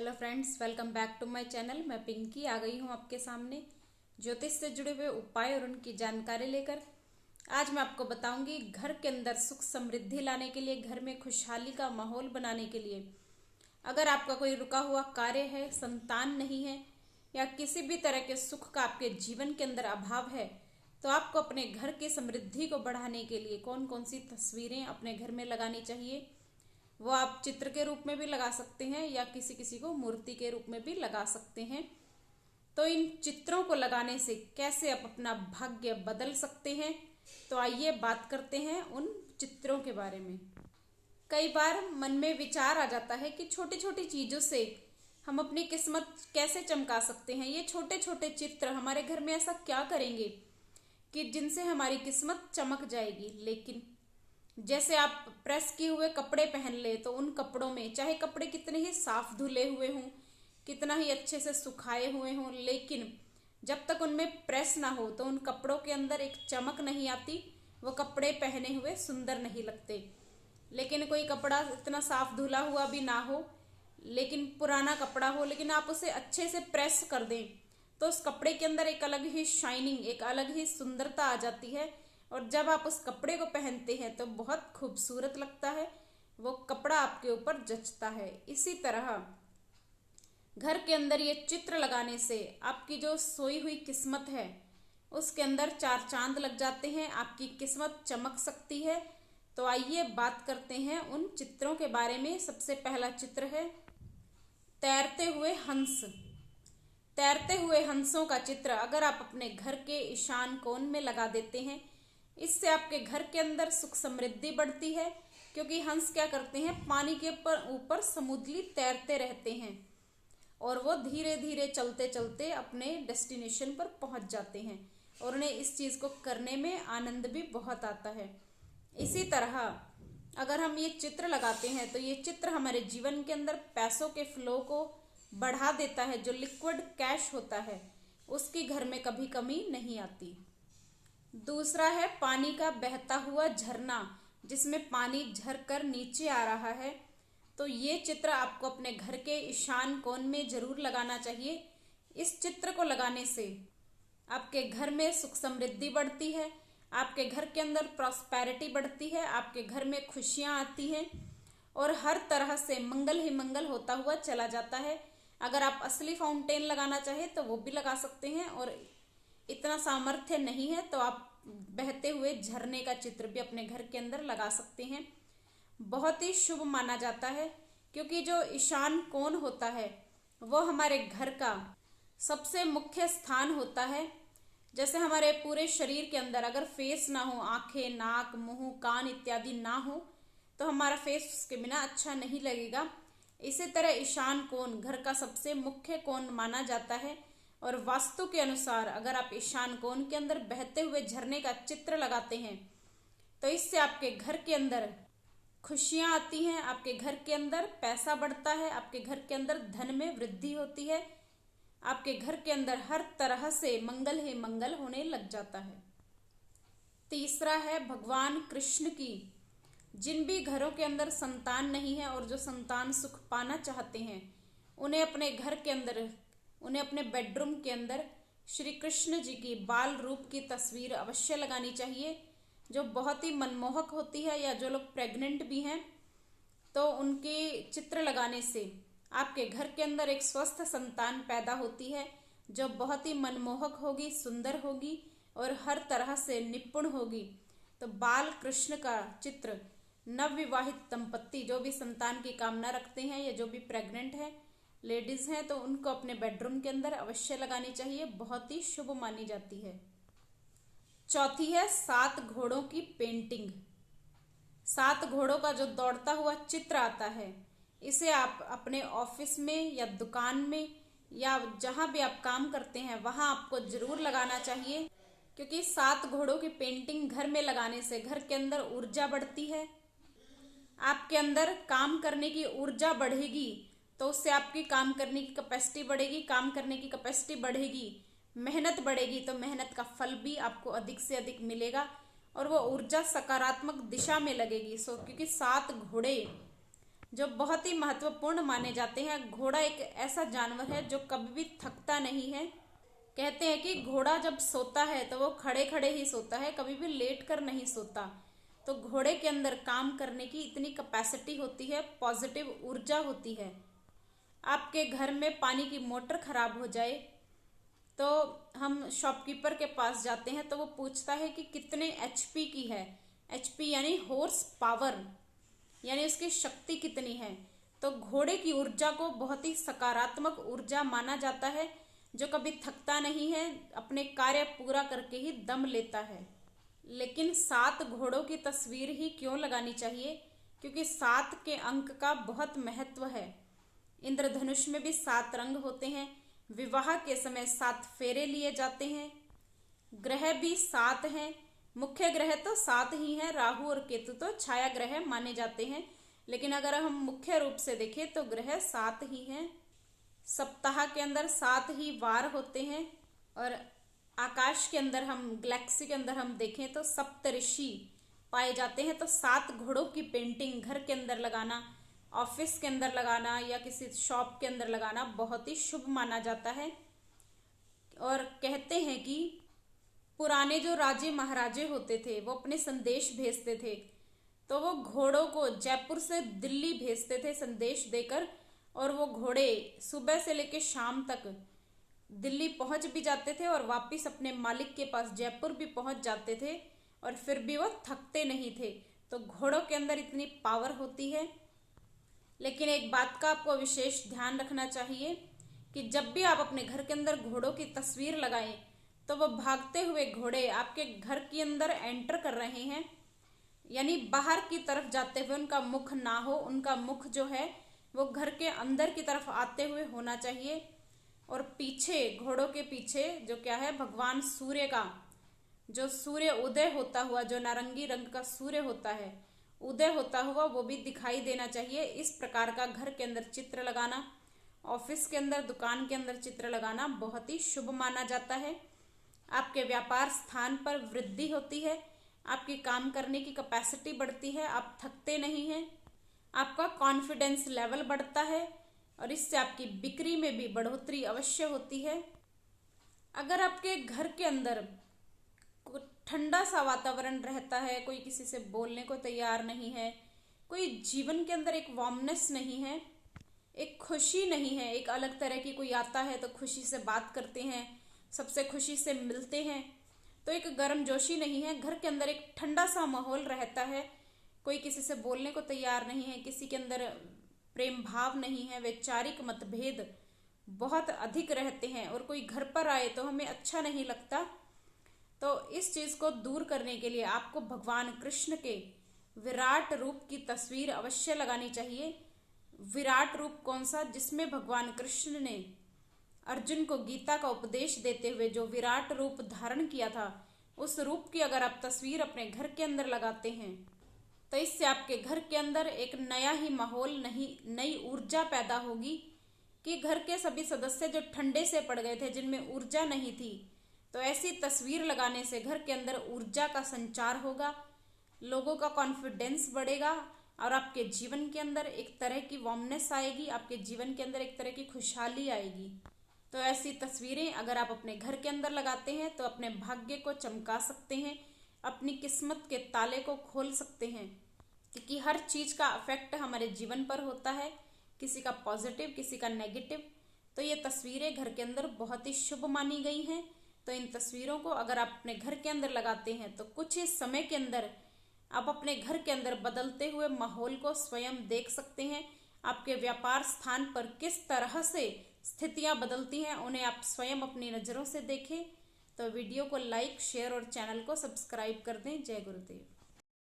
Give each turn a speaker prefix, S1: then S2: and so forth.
S1: Hello friends, welcome back to my channel. मैं पिंकी आ गई हूँ आपके सामने ज्योतिष से जुड़े हुए उपाय और उनकी जानकारी लेकर। आज मैं आपको बताऊंगी घर के अंदर सुख समृद्धि लाने के लिए, घर में खुशहाली का माहौल बनाने के लिए। अगर आपका कोई रुका हुआ कार्य है, संतान नहीं है या किसी भी तरह के सुख का आपके जीवन के अंदर अभाव है, तो आपको अपने घर की समृद्धि को बढ़ाने के लिए कौन कौन सी तस्वीरें अपने घर में लगानी चाहिए। वो आप चित्र के रूप में भी लगा सकते हैं या किसी किसी को मूर्ति के रूप में भी लगा सकते हैं। तो इन चित्रों को लगाने से कैसे आप अपना भाग्य बदल सकते हैं, तो आइए बात करते हैं उन चित्रों के बारे में। कई बार मन में विचार आ जाता है कि छोटी छोटी चीजों से हम अपनी किस्मत कैसे चमका सकते हैं। ये छोटे छोटे चित्र हमारे घर में ऐसा क्या करेंगे कि जिनसे हमारी किस्मत चमक जाएगी। लेकिन जैसे आप प्रेस किए हुए कपड़े पहन ले, तो उन कपड़ों में चाहे कपड़े कितने ही साफ धुले हुए हों, कितना ही अच्छे से सुखाए हुए हों, लेकिन जब तक उनमें प्रेस ना हो तो उन कपड़ों के अंदर एक चमक नहीं आती। वो कपड़े पहने हुए सुंदर नहीं लगते। लेकिन कोई कपड़ा इतना साफ धुला हुआ भी ना हो, लेकिन पुराना कपड़ा हो, लेकिन आप उसे अच्छे से प्रेस कर दें, तो उस कपड़े के अंदर एक अलग ही शाइनिंग, एक अलग ही सुंदरता आ जाती है। और जब आप उस कपड़े को पहनते हैं तो बहुत खूबसूरत लगता है, वो कपड़ा आपके ऊपर जचता है। इसी तरह घर के अंदर ये चित्र लगाने से आपकी जो सोई हुई किस्मत है उसके अंदर चार चांद लग जाते हैं, आपकी किस्मत चमक सकती है। तो आइए बात करते हैं उन चित्रों के बारे में। सबसे पहला चित्र है तैरते हुए हंस। तैरते हुए हंसों का चित्र अगर आप अपने घर के ईशान कोण में लगा देते हैं, इससे आपके घर के अंदर सुख समृद्धि बढ़ती है। क्योंकि हंस क्या करते हैं, पानी के ऊपर समुद्री तैरते रहते हैं और वो धीरे धीरे चलते चलते अपने डेस्टिनेशन पर पहुंच जाते हैं और उन्हें इस चीज को करने में आनंद भी बहुत आता है। इसी तरह अगर हम ये चित्र लगाते हैं तो ये चित्र हमारे जीवन के अंदर पैसों के फ्लो को बढ़ा देता है। जो लिक्विड कैश होता है उसकी घर में कभी कमी नहीं आती। दूसरा है पानी का बहता हुआ झरना, जिसमें पानी झरकर नीचे आ रहा है। तो ये चित्र आपको अपने घर के ईशान कोण में जरूर लगाना चाहिए। इस चित्र को लगाने से आपके घर में सुख समृद्धि बढ़ती है, आपके घर के अंदर प्रॉस्पेरिटी बढ़ती है, आपके घर में खुशियां आती हैं और हर तरह से मंगल ही मंगल होता हुआ चला जाता है। अगर आप असली फाउंटेन लगाना चाहें तो वो भी लगा सकते हैं, और इतना सामर्थ्य नहीं है तो आप बहते हुए झरने का चित्र भी अपने घर के अंदर लगा सकते हैं। बहुत ही शुभ माना जाता है, क्योंकि जो ईशान कोण होता है वो हमारे घर का सबसे मुख्य स्थान होता है। जैसे हमारे पूरे शरीर के अंदर अगर फेस ना हो, आंखें, नाक, मुंह, कान इत्यादि ना हो, तो हमारा फेस उसके बिना अच्छा नहीं लगेगा। इसी तरह ईशान कोण घर का सबसे मुख्य कोण माना जाता है। और वास्तु के अनुसार अगर आप ईशान कोण के अंदर बहते हुए झरने का चित्र लगाते हैं तो इससे आपके घर के अंदर खुशियां आती हैं, आपके घर के अंदर पैसा बढ़ता है, आपके घर के अंदर धन में वृद्धि होती है, आपके घर के अंदर हर तरह से मंगल ही मंगल होने लग जाता है। तीसरा है भगवान कृष्ण की। जिन भी घरों के अंदर संतान नहीं है और जो संतान सुख पाना चाहते हैं, उन्हें अपने घर के अंदर, उन्हें अपने बेडरूम के अंदर श्री कृष्ण जी की बाल रूप की तस्वीर अवश्य लगानी चाहिए, जो बहुत ही मनमोहक होती है। या जो लोग प्रेग्नेंट भी हैं तो उनके चित्र लगाने से आपके घर के अंदर एक स्वस्थ संतान पैदा होती है, जो बहुत ही मनमोहक होगी, सुंदर होगी और हर तरह से निपुण होगी। तो बाल कृष्ण का चित्र नवविवाहित दंपत्ति जो भी संतान की कामना रखते हैं या जो भी प्रेग्नेंट है लेडीज हैं, तो उनको अपने बेडरूम के अंदर अवश्य लगानी चाहिए, बहुत ही शुभ मानी जाती है। चौथी है 7 घोड़ों की पेंटिंग। 7 घोड़ों का जो दौड़ता हुआ चित्र आता है, इसे आप अपने ऑफिस में या दुकान में या जहां भी आप काम करते हैं वहां आपको जरूर लगाना चाहिए। क्योंकि 7 घोड़ों की पेंटिंग घर में लगाने से घर के अंदर ऊर्जा बढ़ती है, आपके अंदर काम करने की ऊर्जा बढ़ेगी, तो उससे आपकी काम करने की कैपेसिटी बढ़ेगी, काम करने की कैपेसिटी बढ़ेगी, मेहनत बढ़ेगी, तो मेहनत का फल भी आपको अधिक से अधिक मिलेगा और वो ऊर्जा सकारात्मक दिशा में लगेगी। क्योंकि 7 घोड़े जो बहुत ही महत्वपूर्ण माने जाते हैं। घोड़ा एक ऐसा जानवर है जो कभी भी थकता नहीं है। कहते हैं कि घोड़ा जब सोता है तो वो खड़े खड़े ही सोता है, कभी भी लेट कर नहीं सोता। तो घोड़े के अंदर काम करने की इतनी कैपेसिटी होती है, पॉजिटिव ऊर्जा होती है। आपके घर में पानी की मोटर खराब हो जाए तो हम शॉपकीपर के पास जाते हैं तो वो पूछता है कि कितने एचपी की है। एचपी यानी हॉर्स पावर, यानी उसकी शक्ति कितनी है। तो घोड़े की ऊर्जा को बहुत ही सकारात्मक ऊर्जा माना जाता है, जो कभी थकता नहीं है, अपने कार्य पूरा करके ही दम लेता है। लेकिन 7 घोड़ों की तस्वीर ही क्यों लगानी चाहिए? क्योंकि 7 के अंक का बहुत महत्व है। इंद्रधनुष में भी 7 रंग होते हैं। विवाह के समय 7 फेरे लिए जाते हैं। ग्रह भी 7 हैं। मुख्य ग्रह तो 7 ही हैं। राहु और केतु तो छाया ग्रह माने जाते हैं, लेकिन अगर हम मुख्य रूप से देखें तो ग्रह 7 ही हैं। सप्ताह के अंदर 7 ही वार होते हैं। और आकाश के अंदर, हम गैलेक्सी के अंदर हम देखें तो सप्तऋषि पाए जाते हैं। तो 7 घोड़ों की पेंटिंग घर के अंदर लगाना, ऑफिस के अंदर लगाना या किसी शॉप के अंदर लगाना बहुत ही शुभ माना जाता है। और कहते हैं कि पुराने जो राजे महाराजे होते थे वो अपने संदेश भेजते थे, तो वो घोड़ों को जयपुर से दिल्ली भेजते थे संदेश देकर, और वो घोड़े सुबह से लेकर शाम तक दिल्ली पहुंच भी जाते थे और वापस अपने मालिक के पास जयपुर भी पहुंच जाते थे, और फिर भी वो थकते नहीं थे। तो घोड़ों के अंदर इतनी पावर होती है। लेकिन एक बात का आपको विशेष ध्यान रखना चाहिए कि जब भी आप अपने घर के अंदर घोड़ों की तस्वीर लगाएं तो वो भागते हुए घोड़े आपके घर के अंदर एंटर कर रहे हैं, यानी बाहर की तरफ जाते हुए उनका मुख ना हो। उनका मुख जो है वो घर के अंदर की तरफ आते हुए होना चाहिए। और पीछे, घोड़ों के पीछे जो क्या है, भगवान सूर्य का जो सूर्य उदय होता हुआ, जो नारंगी रंग का सूर्य होता है उदय होता हुआ, वो भी दिखाई देना चाहिए। इस प्रकार का घर के अंदर चित्र लगाना, ऑफिस के अंदर, दुकान के अंदर चित्र लगाना बहुत ही शुभ माना जाता है। आपके व्यापार स्थान पर वृद्धि होती है, आपकी काम करने की कैपेसिटी बढ़ती है, आप थकते नहीं हैं, आपका कॉन्फिडेंस लेवल बढ़ता है और इससे आपकी बिक्री में भी बढ़ोतरी अवश्य होती है। अगर आपके घर के अंदर ठंडा सा वातावरण रहता है, कोई किसी से बोलने को तैयार नहीं है, कोई जीवन के अंदर एक वार्मनेस नहीं है, एक खुशी नहीं है, एक अलग तरह की कोई आता है तो खुशी से बात करते हैं, सबसे खुशी से मिलते हैं, तो एक गर्मजोशी नहीं है, घर के अंदर एक ठंडा सा माहौल रहता है, कोई किसी से बोलने को तैयार नहीं है, किसी के अंदर प्रेम भाव नहीं है, वैचारिक मतभेद बहुत अधिक रहते हैं, और कोई घर पर आए तो हमें अच्छा नहीं लगता। तो इस चीज को दूर करने के लिए आपको भगवान कृष्ण के विराट रूप की तस्वीर अवश्य लगानी चाहिए। विराट रूप कौन सा? जिसमें भगवान कृष्ण ने अर्जुन को गीता का उपदेश देते हुए जो विराट रूप धारण किया था, उस रूप की अगर आप तस्वीर अपने घर के अंदर लगाते हैं तो इससे आपके घर के अंदर एक नया ही माहौल, नई ऊर्जा पैदा होगी कि घर के सभी सदस्य जो ठंडे से पड़ गए थे, जिनमें ऊर्जा नहीं थी, तो ऐसी तस्वीर लगाने से घर के अंदर ऊर्जा का संचार होगा, लोगों का कॉन्फिडेंस बढ़ेगा और आपके जीवन के अंदर एक तरह की वार्मनेस आएगी, आपके जीवन के अंदर एक तरह की खुशहाली आएगी। तो ऐसी तस्वीरें अगर आप अपने घर के अंदर लगाते हैं तो अपने भाग्य को चमका सकते हैं, अपनी किस्मत के ताले को खोल सकते हैं, क्योंकि हर चीज का इफेक्ट हमारे जीवन पर होता है, किसी का पॉजिटिव, किसी का नेगेटिव। तो ये तस्वीरें घर के अंदर बहुत ही शुभ मानी गई हैं। तो इन तस्वीरों को अगर आप अपने घर के अंदर लगाते हैं तो कुछ ही समय के अंदर आप अपने घर के अंदर बदलते हुए माहौल को स्वयं देख सकते हैं। आपके व्यापार स्थान पर किस तरह से स्थितियां बदलती हैं, उन्हें आप स्वयं अपनी नज़रों से देखें। तो वीडियो को लाइक, शेयर और चैनल को सब्सक्राइब कर दें। जय गुरुदेव।